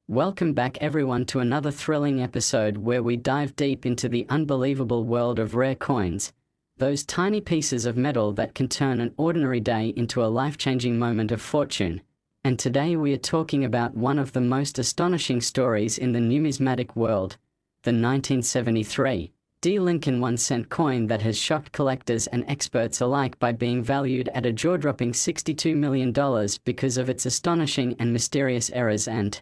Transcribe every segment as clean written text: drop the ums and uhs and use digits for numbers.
Welcome back everyone to another thrilling episode where we dive deep into the unbelievable world of rare coins, those tiny pieces of metal that can turn an ordinary day into a life-changing moment of fortune. And today we are talking about one of the most astonishing stories in the numismatic world, the 1973 D. Lincoln 1-cent coin that has shocked collectors and experts alike by being valued at a jaw-dropping $62 million because of its astonishing and mysterious errors and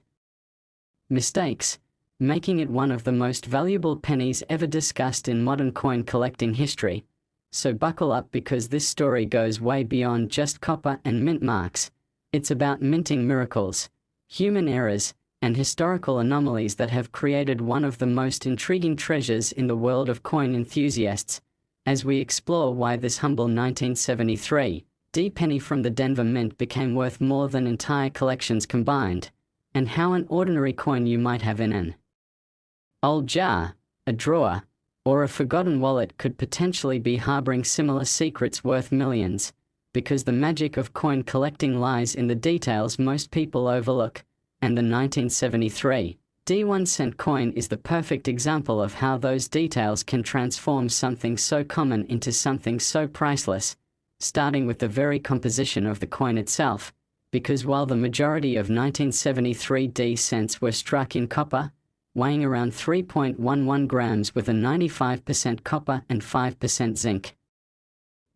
mistakes, making it one of the most valuable pennies ever discussed in modern coin collecting history. So buckle up because this story goes way beyond just copper and mint marks. It's about minting miracles, human errors, and historical anomalies that have created one of the most intriguing treasures in the world of coin enthusiasts, as we explore why this humble 1973 D penny from the Denver Mint became worth more than entire collections combined, and how an ordinary coin you might have in an old jar, a drawer, or a forgotten wallet could potentially be harboring similar secrets worth millions, because the magic of coin collecting lies in the details most people overlook, and the 1973 D 1-cent coin is the perfect example of how those details can transform something so common into something so priceless, starting with the very composition of the coin itself. Because while the majority of 1973 D cents were struck in copper, weighing around 3.11 grams with a 95% copper and 5% zinc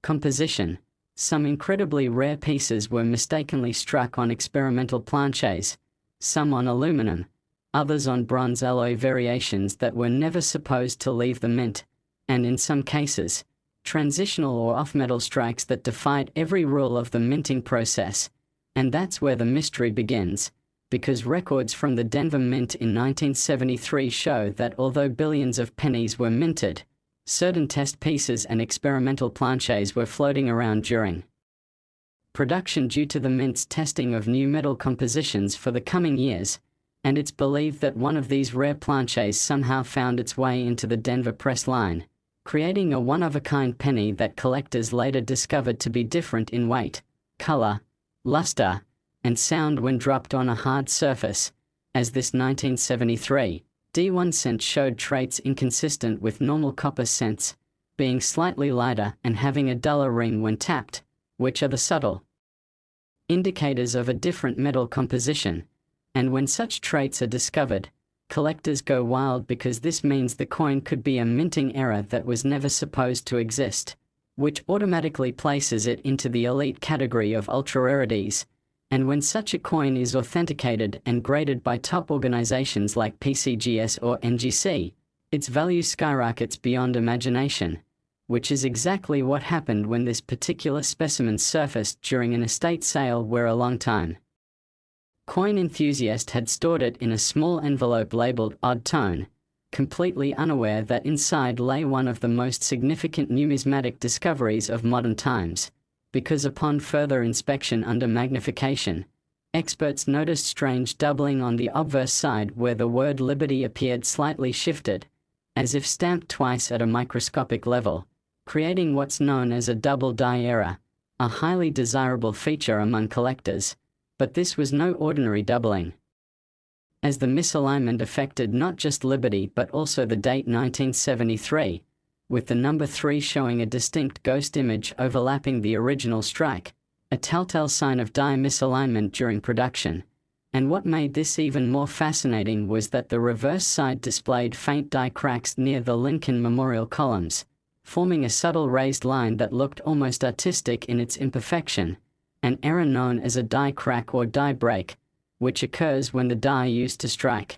composition, some incredibly rare pieces were mistakenly struck on experimental planches, some on aluminum, others on bronze alloy variations that were never supposed to leave the mint, and in some cases, transitional or off-metal strikes that defied every rule of the minting process. And that's where the mystery begins, because records from the Denver Mint in 1973 show that although billions of pennies were minted, certain test pieces and experimental planches were floating around during production due to the Mint's testing of new metal compositions for the coming years, and it's believed that one of these rare planches somehow found its way into the Denver press line, creating a one-of-a-kind penny that collectors later discovered to be different in weight, color, luster, and sound when dropped on a hard surface, as this 1973 D 1-cent showed traits inconsistent with normal copper cents, being slightly lighter and having a duller ring when tapped, which are the subtle indicators of a different metal composition. And when such traits are discovered, collectors go wild because this means the coin could be a minting error that was never supposed to exist, which automatically places it into the elite category of ultra-rarities. And when such a coin is authenticated and graded by top organizations like PCGS or NGC, its value skyrockets beyond imagination, which is exactly what happened when this particular specimen surfaced during an estate sale where a long-time coin enthusiast had stored it in a small envelope labeled odd tone, completely unaware that inside lay one of the most significant numismatic discoveries of modern times. Because upon further inspection under magnification, experts noticed strange doubling on the obverse side where the word Liberty appeared slightly shifted, as if stamped twice at a microscopic level, creating what's known as a double die error, a highly desirable feature among collectors. But this was no ordinary doubling, as the misalignment affected not just Liberty but also the date 1973, with the number 3 showing a distinct ghost image overlapping the original strike, a telltale sign of die misalignment during production. And what made this even more fascinating was that the reverse side displayed faint die cracks near the Lincoln Memorial columns, forming a subtle raised line that looked almost artistic in its imperfection, an error known as a die crack or die break, which occurs when the die used to strike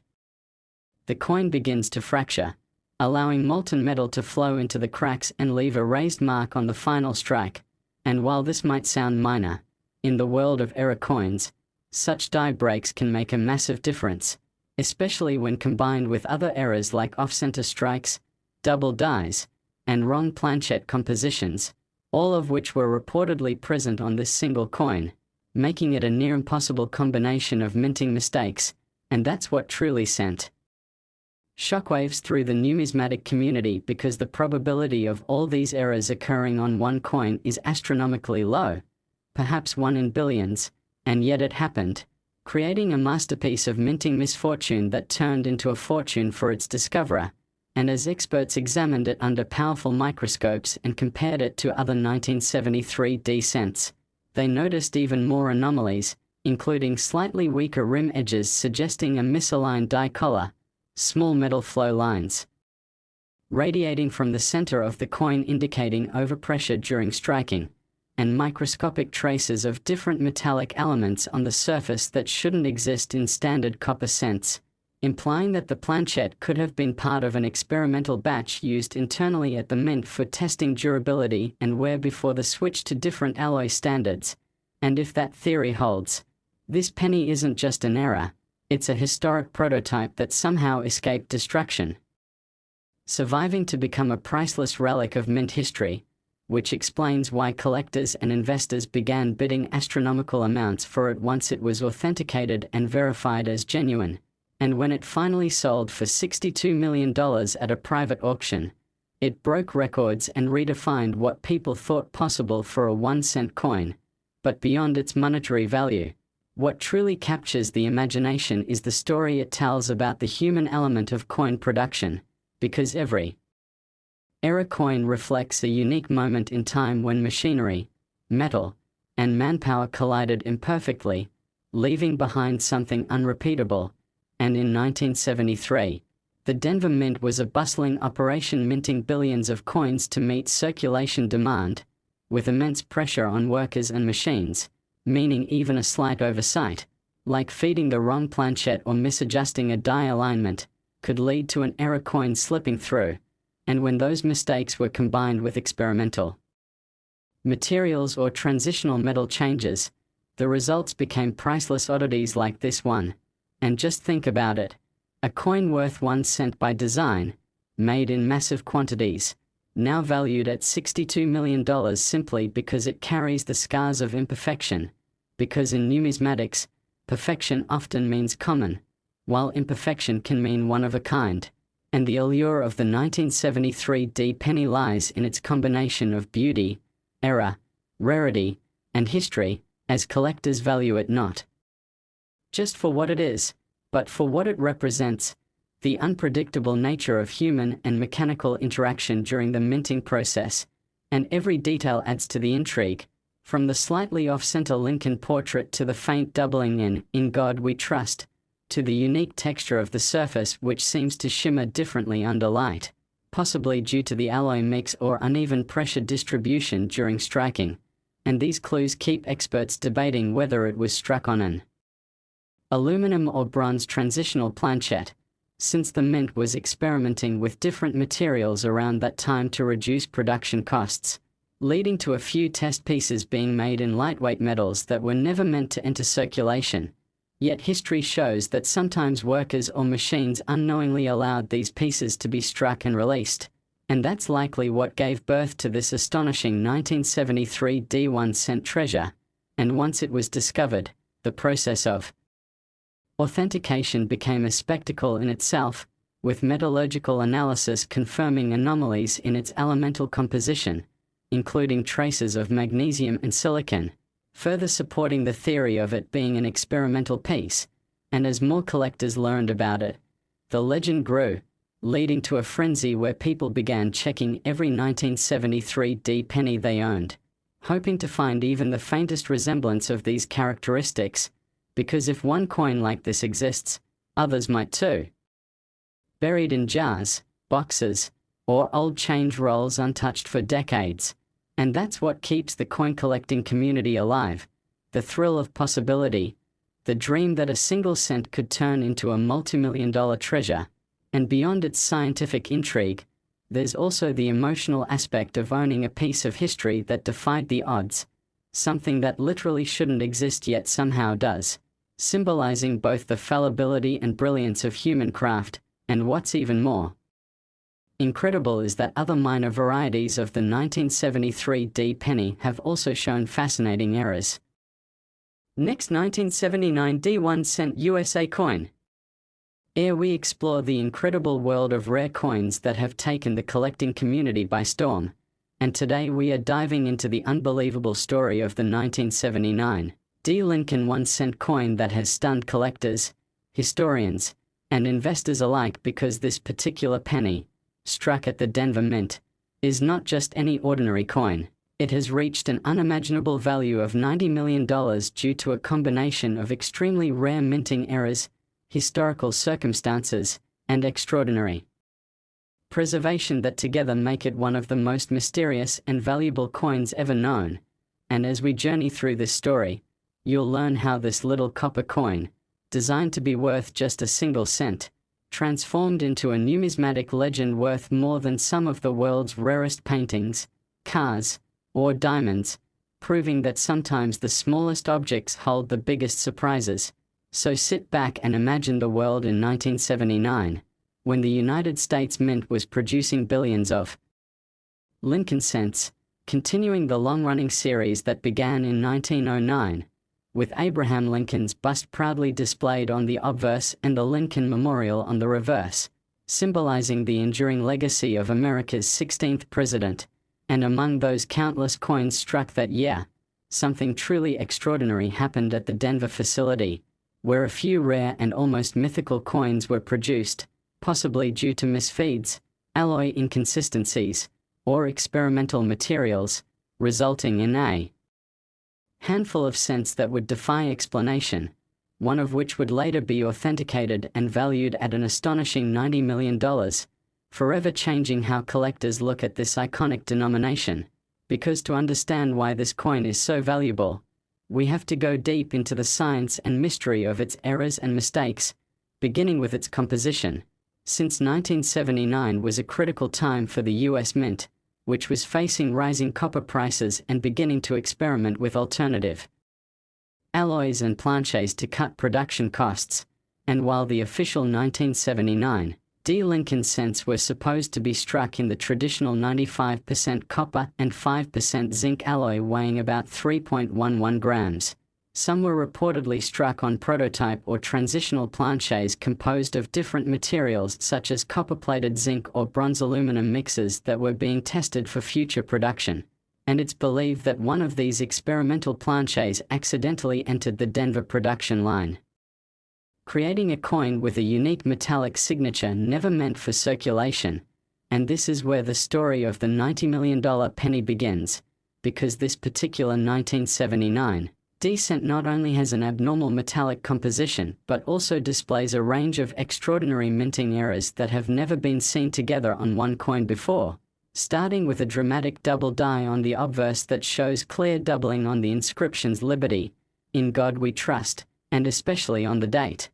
the coin begins to fracture, allowing molten metal to flow into the cracks and leave a raised mark on the final strike. And while this might sound minor, in the world of error coins, such die breaks can make a massive difference, especially when combined with other errors like off-center strikes, double dies, and wrong planchet compositions, all of which were reportedly present on this single coin, making it a near-impossible combination of minting mistakes. And that's what truly sent shockwaves through the numismatic community, because the probability of all these errors occurring on one coin is astronomically low, perhaps 1 in billions, and yet it happened, creating a masterpiece of minting misfortune that turned into a fortune for its discoverer. And as experts examined it under powerful microscopes and compared it to other 1973 D cents, they noticed even more anomalies, including slightly weaker rim edges suggesting a misaligned die collar, small metal flow lines radiating from the center of the coin indicating overpressure during striking, and microscopic traces of different metallic elements on the surface that shouldn't exist in standard copper cents, implying that the planchette could have been part of an experimental batch used internally at the mint for testing durability and wear before the switch to different alloy standards. And if that theory holds, this penny isn't just an error, it's a historic prototype that somehow escaped destruction, surviving to become a priceless relic of mint history, which explains why collectors and investors began bidding astronomical amounts for it once it was authenticated and verified as genuine. And when it finally sold for $62 million at a private auction, it broke records and redefined what people thought possible for a 1-cent coin. But beyond its monetary value, what truly captures the imagination is the story it tells about the human element of coin production, because every era coin reflects a unique moment in time when machinery, metal, and manpower collided imperfectly, leaving behind something unrepeatable. And in 1973, the Denver Mint was a bustling operation minting billions of coins to meet circulation demand, with immense pressure on workers and machines, meaning even a slight oversight, like feeding the wrong planchette or misadjusting a die alignment, could lead to an error coin slipping through. And when those mistakes were combined with experimental materials or transitional metal changes, the results became priceless oddities like this one. And just think about it. A coin worth 1 cent by design, made in massive quantities, now valued at $62 million simply because it carries the scars of imperfection, because in numismatics, perfection often means common, while imperfection can mean one of a kind. And the allure of the 1973 D penny lies in its combination of beauty, error, rarity, and history, as collectors value it not just for what it is, but for what it represents, the unpredictable nature of human and mechanical interaction during the minting process. And every detail adds to the intrigue, from the slightly off-center Lincoln portrait to the faint doubling in God We Trust, to the unique texture of the surface which seems to shimmer differently under light, possibly due to the alloy mix or uneven pressure distribution during striking. And these clues keep experts debating whether it was struck on an aluminum or bronze transitional planchette, since the mint was experimenting with different materials around that time to reduce production costs, leading to a few test pieces being made in lightweight metals that were never meant to enter circulation. Yet history shows that sometimes workers or machines unknowingly allowed these pieces to be struck and released, and that's likely what gave birth to this astonishing 1973 D1 cent treasure. And once it was discovered, the process of authentication became a spectacle in itself, with metallurgical analysis confirming anomalies in its elemental composition, including traces of magnesium and silicon, further supporting the theory of it being an experimental piece. And as more collectors learned about it, the legend grew, leading to a frenzy where people began checking every 1973 D penny they owned, hoping to find even the faintest resemblance of these characteristics, because if one coin like this exists, others might too. Buried in jars, boxes, or old change rolls untouched for decades. And that's what keeps the coin collecting community alive, the thrill of possibility, the dream that a single cent could turn into a multi-million-dollar treasure. And beyond its scientific intrigue, there's also the emotional aspect of owning a piece of history that defied the odds, something that literally shouldn't exist yet somehow does, symbolizing both the fallibility and brilliance of human craft. And what's even more incredible is that other minor varieties of the 1973 D penny have also shown fascinating errors. Next, 1979 D1 cent USA coin. Here we explore the incredible world of rare coins that have taken the collecting community by storm, and today we are diving into the unbelievable story of the 1979 D. Lincoln 1-cent coin that has stunned collectors, historians, and investors alike because this particular penny, struck at the Denver Mint, is not just any ordinary coin. It has reached an unimaginable value of $90 million due to a combination of extremely rare minting errors, historical circumstances, and extraordinary preservation that together make it one of the most mysterious and valuable coins ever known. And as we journey through this story, you'll learn how this little copper coin, designed to be worth just a single cent, transformed into a numismatic legend worth more than some of the world's rarest paintings, cars, or diamonds, proving that sometimes the smallest objects hold the biggest surprises. So sit back and imagine the world in 1979, when the United States Mint was producing billions of Lincoln cents, continuing the long-running series that began in 1909, with Abraham Lincoln's bust proudly displayed on the obverse and the Lincoln Memorial on the reverse, symbolizing the enduring legacy of America's 16th president. And among those countless coins struck that year, something truly extraordinary happened at the Denver facility, where a few rare and almost mythical coins were produced, possibly due to misfeeds, alloy inconsistencies, or experimental materials, resulting in a handful of cents that would defy explanation, one of which would later be authenticated and valued at an astonishing $90 million, forever changing how collectors look at this iconic denomination. Because to understand why this coin is so valuable, we have to go deep into the science and mystery of its errors and mistakes, beginning with its composition. Since 1979 was a critical time for the US Mint, which was facing rising copper prices and beginning to experiment with alternative alloys and planches to cut production costs. And while the official 1979 D. Lincoln cents were supposed to be struck in the traditional 95% copper and 5% zinc alloy weighing about 3.11 grams, some were reportedly struck on prototype or transitional planches composed of different materials such as copper-plated zinc or bronze aluminum mixes that were being tested for future production. And it's believed that one of these experimental planches accidentally entered the Denver production line, creating a coin with a unique metallic signature never meant for circulation. And this is where the story of the $90 million penny begins, because this particular 1979 D cent not only has an abnormal metallic composition but also displays a range of extraordinary minting errors that have never been seen together on one coin before, starting with a dramatic double die on the obverse that shows clear doubling on the inscriptions "Liberty, in God We Trust," and especially on the date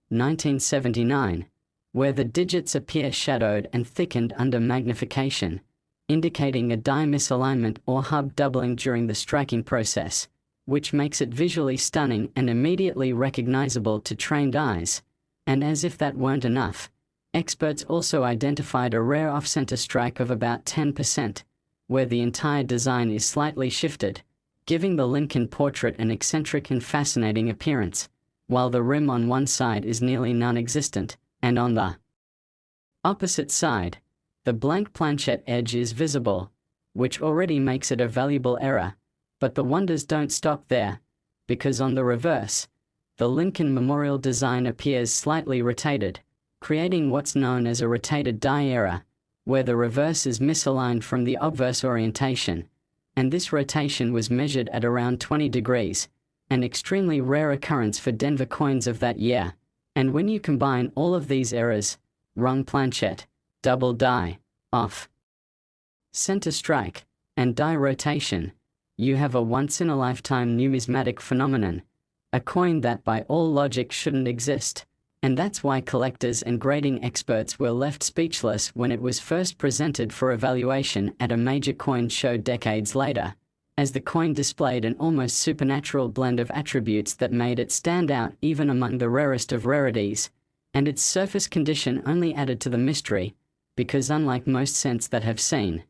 1979, where the digits appear shadowed and thickened under magnification, indicating a die misalignment or hub doubling during the striking process, which makes it visually stunning and immediately recognizable to trained eyes. And as if that weren't enough, experts also identified a rare off-center strike of about 10%, where the entire design is slightly shifted, giving the Lincoln portrait an eccentric and fascinating appearance, while the rim on one side is nearly non-existent, and on the opposite side, the blank planchette edge is visible, which already makes it a valuable error. But the wonders don't stop there, because on the reverse, the Lincoln Memorial design appears slightly rotated, creating what's known as a rotated die error, where the reverse is misaligned from the obverse orientation, and this rotation was measured at around 20 degrees, an extremely rare occurrence for Denver coins of that year. And when you combine all of these errors, wrong planchette, double die, off center strike, and die rotation, you have a once-in-a-lifetime numismatic phenomenon, a coin that by all logic shouldn't exist. And that's why collectors and grading experts were left speechless when it was first presented for evaluation at a major coin show decades later, as the coin displayed an almost supernatural blend of attributes that made it stand out even among the rarest of rarities, and its surface condition only added to the mystery, because unlike most cents that have seen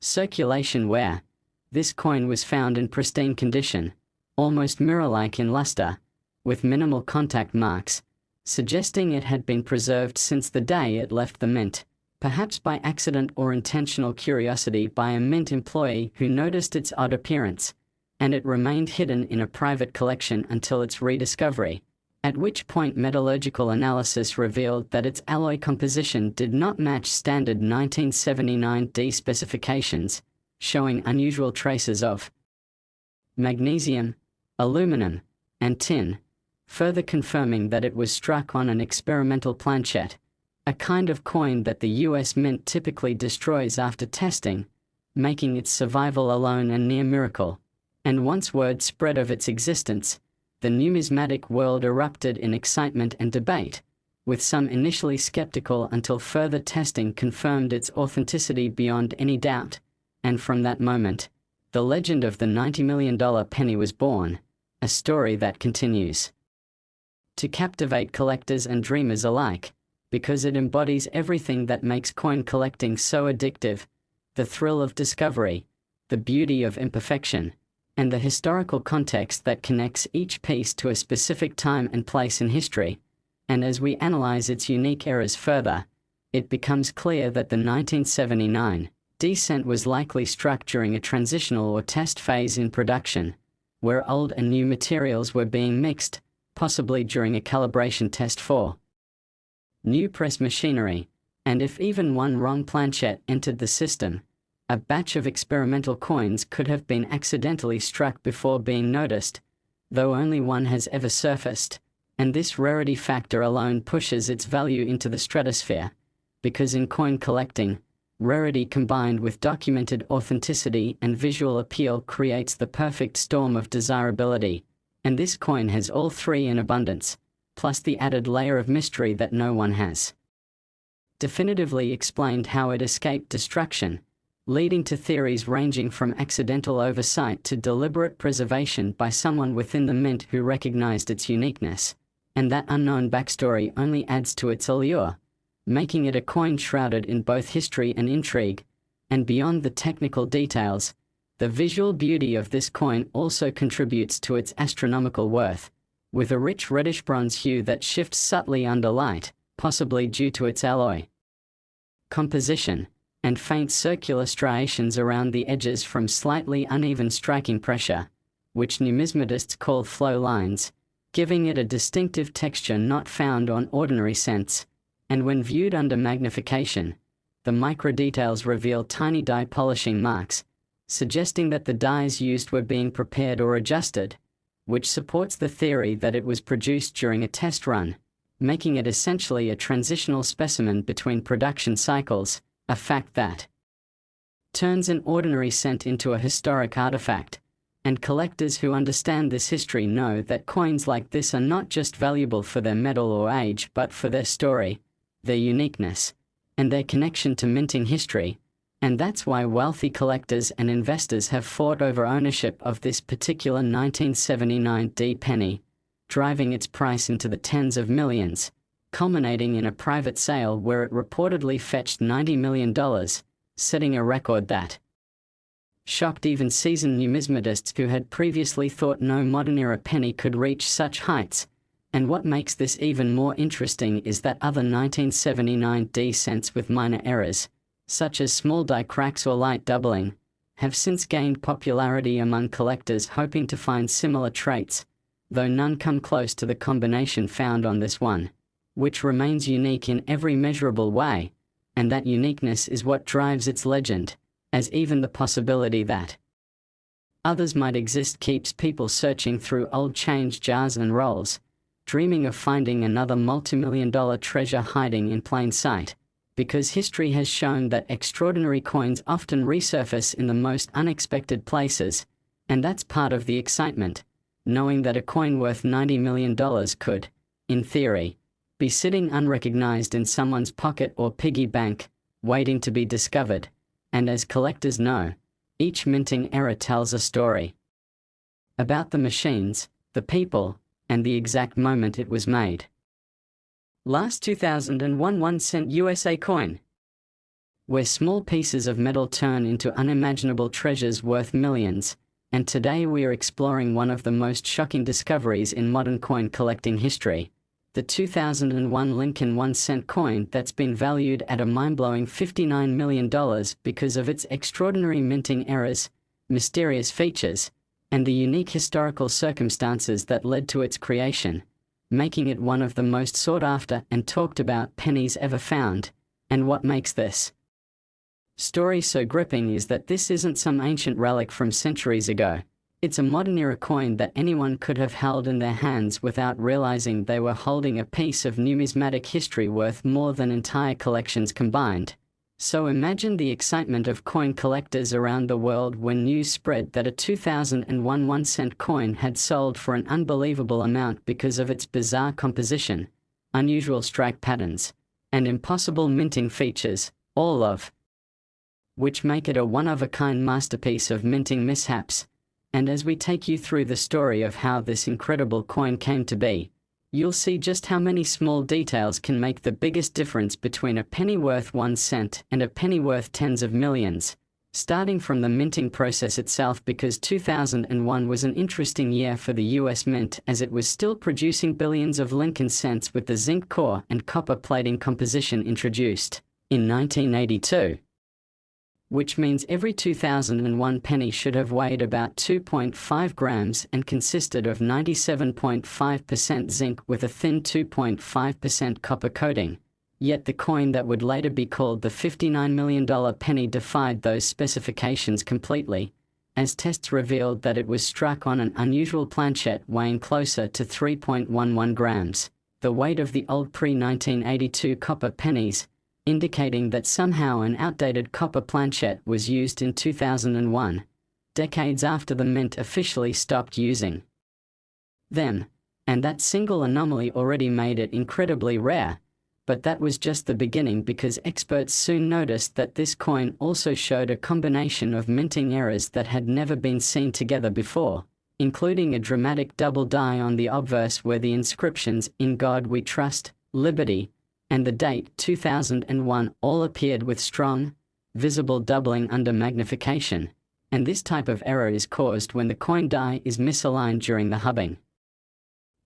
circulation where this coin was found in pristine condition, almost mirror-like in luster, with minimal contact marks, suggesting it had been preserved since the day it left the mint, perhaps by accident or intentional curiosity by a mint employee who noticed its odd appearance, and it remained hidden in a private collection until its rediscovery, at which point metallurgical analysis revealed that its alloy composition did not match standard 1979D specifications, showing unusual traces of magnesium, aluminum, and tin, further confirming that it was struck on an experimental planchette, a kind of coin that the US Mint typically destroys after testing, making its survival alone a near miracle. And once word spread of its existence, the numismatic world erupted in excitement and debate, with some initially skeptical until further testing confirmed its authenticity beyond any doubt, and from that moment, the legend of the $90 million penny was born, a story that continues to captivate collectors and dreamers alike, because it embodies everything that makes coin collecting so addictive: the thrill of discovery, the beauty of imperfection, and the historical context that connects each piece to a specific time and place in history. And as we analyze its unique eras further, it becomes clear that the 1979 cent was likely struck during a transitional or test phase in production, where old and new materials were being mixed, possibly during a calibration test for new press machinery, and if even one wrong planchette entered the system, a batch of experimental coins could have been accidentally struck before being noticed, though only one has ever surfaced, and this rarity factor alone pushes its value into the stratosphere, because in coin collecting, rarity combined with documented authenticity and visual appeal creates the perfect storm of desirability, and this coin has all three in abundance, plus the added layer of mystery that no one has definitively explained how it escaped destruction, leading to theories ranging from accidental oversight to deliberate preservation by someone within the mint who recognized its uniqueness, and that unknown backstory only adds to its allure, making it a coin shrouded in both history and intrigue. And beyond the technical details, the visual beauty of this coin also contributes to its astronomical worth, with a rich reddish bronze hue that shifts subtly under light, possibly due to its alloy composition, and faint circular striations around the edges from slightly uneven striking pressure, which numismatists call flow lines, giving it a distinctive texture not found on ordinary cents. And when viewed under magnification, the microdetails reveal tiny die polishing marks, suggesting that the dies used were being prepared or adjusted, which supports the theory that it was produced during a test run, making it essentially a transitional specimen between production cycles, a fact that turns an ordinary cent into a historic artifact. And collectors who understand this history know that coins like this are not just valuable for their metal or age but for their story, their uniqueness, and their connection to minting history. And that's why wealthy collectors and investors have fought over ownership of this particular 1979D penny, driving its price into the tens of millions, culminating in a private sale where it reportedly fetched $90 million, setting a record that shocked even seasoned numismatists who had previously thought no modern-era penny could reach such heights. And what makes this even more interesting is that other 1979D cents with minor errors, such as small die cracks or light doubling, have since gained popularity among collectors hoping to find similar traits, though none come close to the combination found on this one, which remains unique in every measurable way, and that uniqueness is what drives its legend, as even the possibility that others might exist keeps people searching through old change jars and rolls, dreaming of finding another multi-million-dollar treasure hiding in plain sight, because history has shown that extraordinary coins often resurface in the most unexpected places, and that's part of the excitement, knowing that a coin worth $90 million could, in theory, be sitting unrecognized in someone's pocket or piggy bank, waiting to be discovered. And as collectors know, each minting era tells a story about the machines, the people, and the exact moment it was made. Last 2001 1-cent USA coin. Where small pieces of metal turn into unimaginable treasures worth millions, and today we are exploring one of the most shocking discoveries in modern coin collecting history, the 2001 Lincoln 1-cent coin that's been valued at a mind-blowing $59 million because of its extraordinary minting errors, mysterious features, and the unique historical circumstances that led to its creation, making it one of the most sought-after and talked-about pennies ever found. And what makes this story so gripping is that this isn't some ancient relic from centuries ago. It's a modern-era coin that anyone could have held in their hands without realizing they were holding a piece of numismatic history worth more than entire collections combined. So imagine the excitement of coin collectors around the world when news spread that a 2001 1-cent coin had sold for an unbelievable amount because of its bizarre composition, unusual strike patterns, and impossible minting features, all of which make it a one-of-a-kind masterpiece of minting mishaps. And as we take you through the story of how this incredible coin came to be, you'll see just how many small details can make the biggest difference between a penny worth 1 cent and a penny worth tens of millions. Starting from the minting process itself, because 2001 was an interesting year for the US Mint as it was still producing billions of Lincoln cents with the zinc core and copper plating composition introduced in 1982. Which means every 2001 penny should have weighed about 2.5 grams and consisted of 97.5% zinc with a thin 2.5% copper coating. Yet the coin that would later be called the $59 million penny defied those specifications completely, as tests revealed that it was struck on an unusual planchette weighing closer to 3.11 grams, the weight of the old pre-1982 copper pennies, indicating that somehow an outdated copper planchette was used in 2001, decades after the mint officially stopped using them. And that single anomaly already made it incredibly rare. But that was just the beginning, because experts soon noticed that this coin also showed a combination of minting errors that had never been seen together before, including a dramatic double die on the obverse where the inscriptions "In God We Trust," "Liberty," and the date 2001 all appeared with strong, visible doubling under magnification, and this type of error is caused when the coin die is misaligned during the hubbing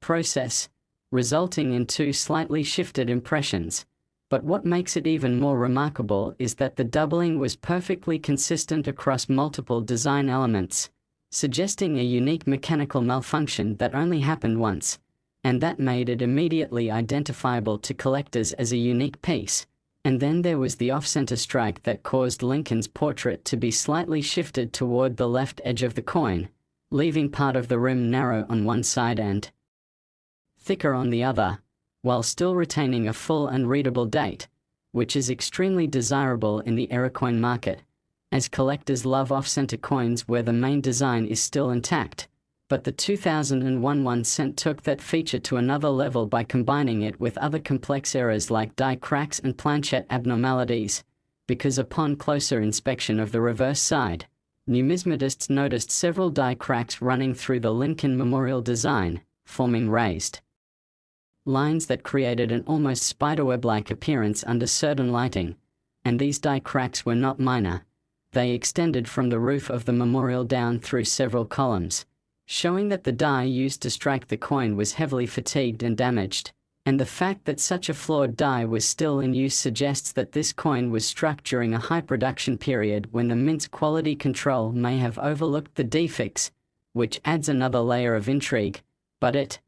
process, resulting in two slightly shifted impressions. But what makes it even more remarkable is that the doubling was perfectly consistent across multiple design elements, suggesting a unique mechanical malfunction that only happened once, and that made it immediately identifiable to collectors as a unique piece. And then there was the off-center strike that caused Lincoln's portrait to be slightly shifted toward the left edge of the coin, leaving part of the rim narrow on one side and thicker on the other, while still retaining a full and readable date, which is extremely desirable in the era coin market, as collectors love off-center coins where the main design is still intact. But the 2001 1 cent took that feature to another level by combining it with other complex errors like die cracks and planchette abnormalities, because upon closer inspection of the reverse side, numismatists noticed several die cracks running through the Lincoln Memorial design, forming raised lines that created an almost spiderweb-like appearance under certain lighting. And these die cracks were not minor. They extended from the roof of the memorial down through several columns, showing that the die used to strike the coin was heavily fatigued and damaged. And the fact that such a flawed die was still in use suggests that this coin was struck during a high production period when the mint's quality control may have overlooked the defects, which adds another layer of intrigue. But it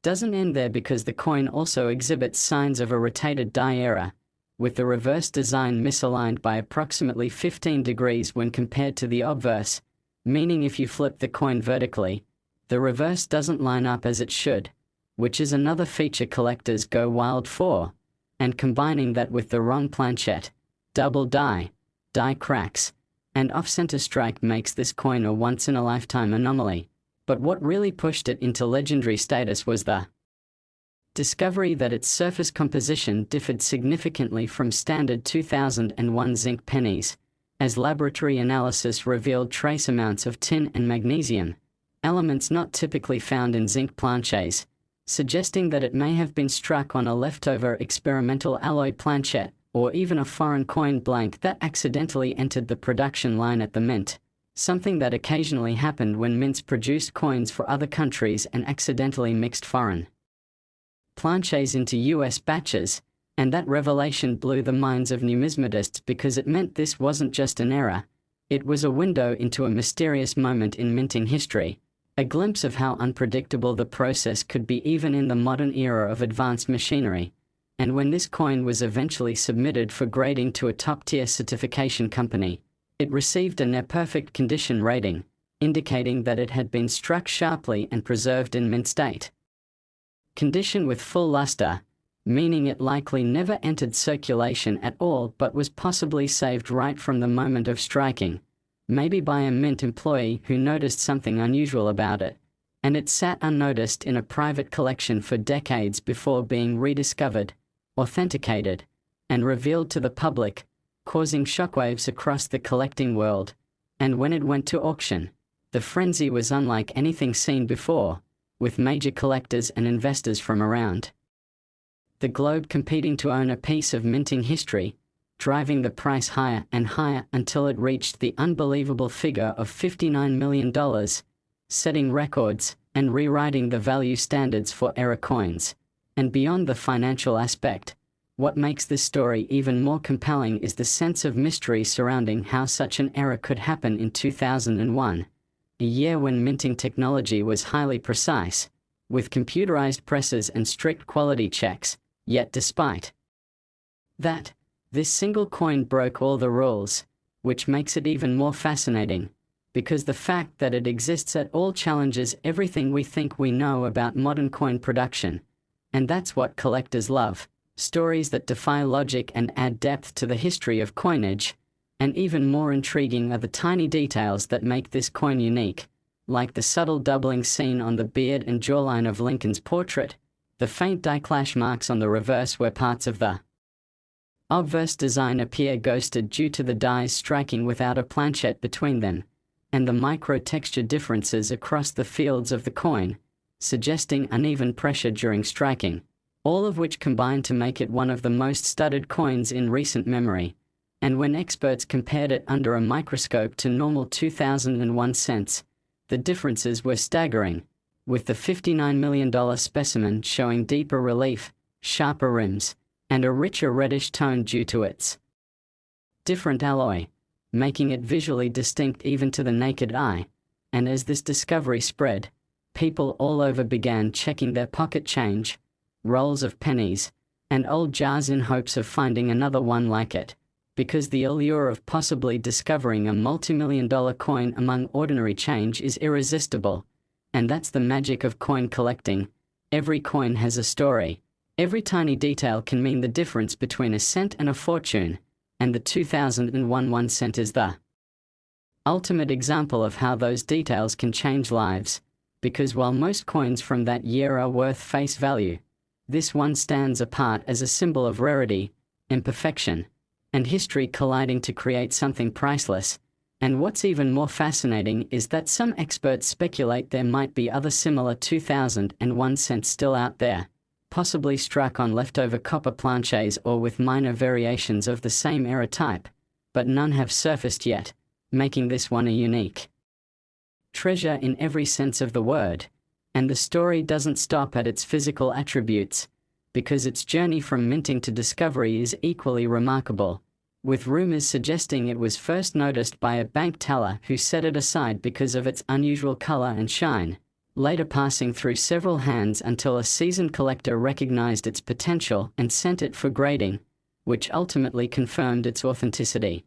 doesn't end there, because the coin also exhibits signs of a rotated die error, with the reverse design misaligned by approximately 15 degrees when compared to the obverse, meaning if you flip the coin vertically, the reverse doesn't line up as it should, which is another feature collectors go wild for. And combining that with the wrong planchette, double die cracks, and off-center strike makes this coin a once-in-a-lifetime anomaly. But what really pushed it into legendary status was the discovery that its surface composition differed significantly from standard 2001 zinc pennies, as laboratory analysis revealed trace amounts of tin and magnesium, elements not typically found in zinc planchets, suggesting that it may have been struck on a leftover experimental alloy planchette, or even a foreign coin blank that accidentally entered the production line at the mint, something that occasionally happened when mints produced coins for other countries and accidentally mixed foreign planchets into US batches. And that revelation blew the minds of numismatists, because it meant this wasn't just an error, It was a window into a mysterious moment in minting history, a glimpse of how unpredictable the process could be even in the modern era of advanced machinery. And when this coin was eventually submitted for grading to a top-tier certification company, it received a near-perfect condition rating, indicating that it had been struck sharply and preserved in mint state. Condition with full luster, meaning it likely never entered circulation at all but was possibly saved right from the moment of striking, maybe by a mint employee who noticed something unusual about it, and it sat unnoticed in a private collection for decades before being rediscovered, authenticated, and revealed to the public, causing shockwaves across the collecting world. And when it went to auction, the frenzy was unlike anything seen before, with major collectors and investors from around the globe competing to own a piece of minting history, driving the price higher and higher until it reached the unbelievable figure of $59 million, setting records and rewriting the value standards for era coins. And beyond the financial aspect, what makes this story even more compelling is the sense of mystery surrounding how such an era could happen in 2001, a year when minting technology was highly precise, with computerized presses and strict quality checks. Yet despite that, this single coin broke all the rules, which makes it even more fascinating, because the fact that it exists at all challenges everything we think we know about modern coin production. And that's what collectors love, stories that defy logic and add depth to the history of coinage. And even more intriguing are the tiny details that make this coin unique, like the subtle doubling seen on the beard and jawline of Lincoln's portrait, the faint die-clash marks on the reverse where parts of the obverse design appear ghosted due to the dies striking without a planchet between them, and the micro-texture differences across the fields of the coin, suggesting uneven pressure during striking, all of which combine to make it one of the most studied coins in recent memory. And when experts compared it under a microscope to normal 2001 cents, the differences were staggering, with the $59 million specimen showing deeper relief, sharper rims, and a richer reddish tone due to its different alloy, making it visually distinct even to the naked eye. And as this discovery spread, people all over began checking their pocket change, rolls of pennies, and old jars in hopes of finding another one like it, because the allure of possibly discovering a multi-million-dollar coin among ordinary change is irresistible. And that's the magic of coin collecting. Every coin has a story. Every tiny detail can mean the difference between a cent and a fortune, and the 2001 1 cent is the ultimate example of how those details can change lives, because while most coins from that year are worth face value, this one stands apart as a symbol of rarity, imperfection, and history colliding to create something priceless. And what's even more fascinating is that some experts speculate there might be other similar 2001 cents still out there, possibly struck on leftover copper planchets or with minor variations of the same era type, but none have surfaced yet, making this one a unique treasure in every sense of the word. And the story doesn't stop at its physical attributes, because its journey from minting to discovery is equally remarkable, with rumors suggesting it was first noticed by a bank teller who set it aside because of its unusual color and shine, later passing through several hands until a seasoned collector recognized its potential and sent it for grading, which ultimately confirmed its authenticity.